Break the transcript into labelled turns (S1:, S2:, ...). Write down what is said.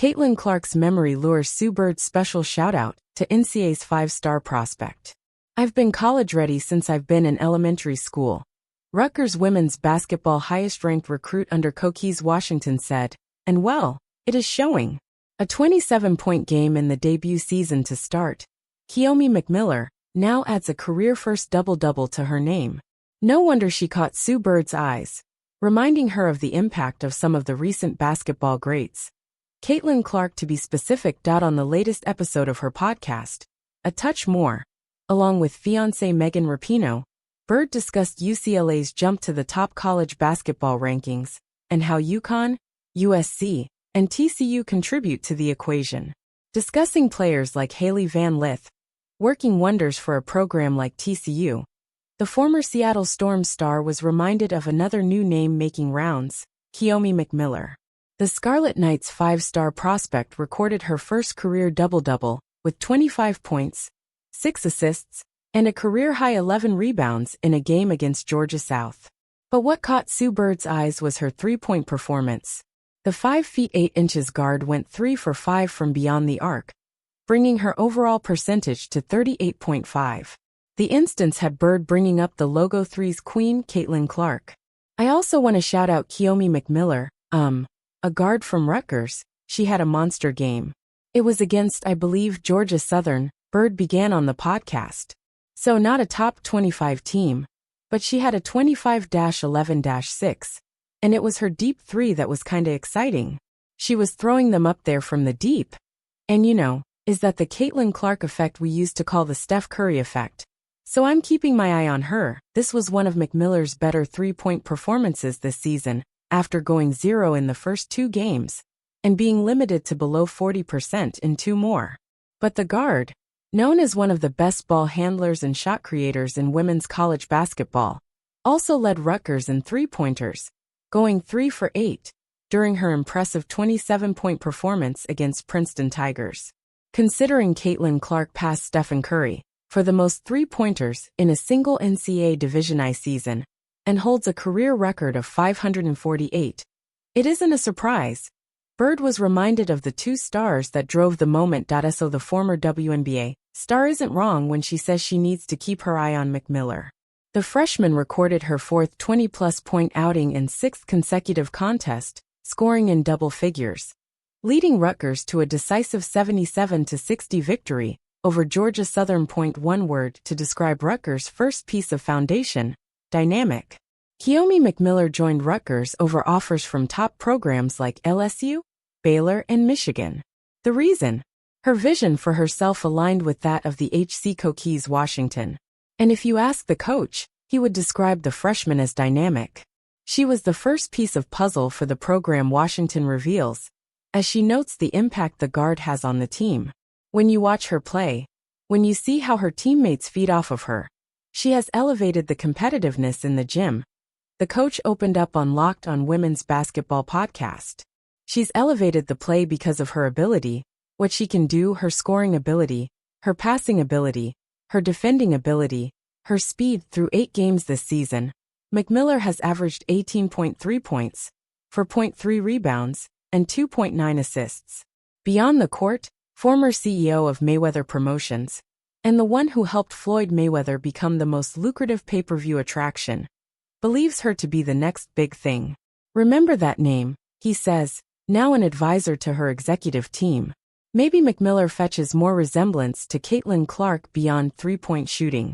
S1: Caitlin Clark's memory lures Sue Bird's special shoutout to NCAA's five-star prospect. I've been college-ready since I've been in elementary school. Rutgers women's basketball highest-ranked recruit under Coquise Washington said, and well, it is showing. A 27-point game in the debut season to start. Kiyomi McMiller now adds a career-first double-double to her name. No wonder she caught Sue Bird's eyes, reminding her of the impact of some of the recent basketball greats. Caitlin Clark, to be specific. On the latest episode of her podcast, A Touch More, along with fiancée Megan Rapinoe, Bird discussed UCLA's jump to the top college basketball rankings, and how UConn, USC, and TCU contribute to the equation. Discussing players like Haley Van Lith, working wonders for a program like TCU, the former Seattle Storm star was reminded of another new name making rounds, Kiyomi McMiller. The Scarlet Knights' five-star prospect recorded her first career double-double, with 25 points, 6 assists, and a career-high 11 rebounds in a game against Georgia South. But what caught Sue Bird's eyes was her three-point performance. The 5 feet 8 inches guard went 3 for 5 from beyond the arc, bringing her overall percentage to 38.5. The instance had Bird bringing up the Logo 3's queen, Caitlin Clark. I also want to shout out Kiyomi McMiller, a guard from Rutgers. She had a monster game. It was against, I believe, Georgia Southern. Bird began on the podcast. So not a top 25 team, but she had a 25-11-6. And it was her deep three that was kinda exciting. She was throwing them up there from the deep. And is that the Caitlin Clark effect we used to call the Steph Curry effect. So I'm keeping my eye on her. This was one of McMiller's better three-point performances this season, after going 0 in the first 2 games, and being limited to below 40% in 2 more. But the guard, known as one of the best ball handlers and shot creators in women's college basketball, also led Rutgers in three-pointers, going 3 for 8, during her impressive 27-point performance against Princeton Tigers. Considering Caitlin Clark passed Stephen Curry for the most three-pointers in a single NCAA Division I season, and holds a career record of 548. It isn't a surprise. Bird was reminded of the 2 stars that drove the moment. So the former WNBA star isn't wrong when she says she needs to keep her eye on McMiller. The freshman recorded her 4th 20-plus point outing in 6th consecutive contest, scoring in double figures, leading Rutgers to a decisive 77-60 victory over Georgia Southern. One word to describe Rutgers' first piece of foundation: dynamic. Kiyomi McMiller joined Rutgers over offers from top programs like LSU, Baylor, and Michigan. The reason? Her vision for herself aligned with that of the HC Coquise Washington. And if you ask the coach, he would describe the freshman as dynamic. She was the first piece of puzzle for the program, Washington reveals, as she notes the impact the guard has on the team. When you watch her play, when you see how her teammates feed off of her, she has elevated the competitiveness in the gym. The coach opened up on Locked On Women's Basketball podcast. She's elevated the play because of her ability, what she can do, her scoring ability, her passing ability, her defending ability, her speed. Through 8 games this season, McMiller has averaged 18.3 points, 4.3 rebounds, and 2.9 assists. Beyond the court, former CEO of Mayweather Promotions, and the one who helped Floyd Mayweather become the most lucrative pay-per-view attraction, believes her to be the next big thing. Remember that name, he says, now an advisor to her executive team. Maybe McMiller fetches more resemblance to Caitlin Clark beyond three-point shooting.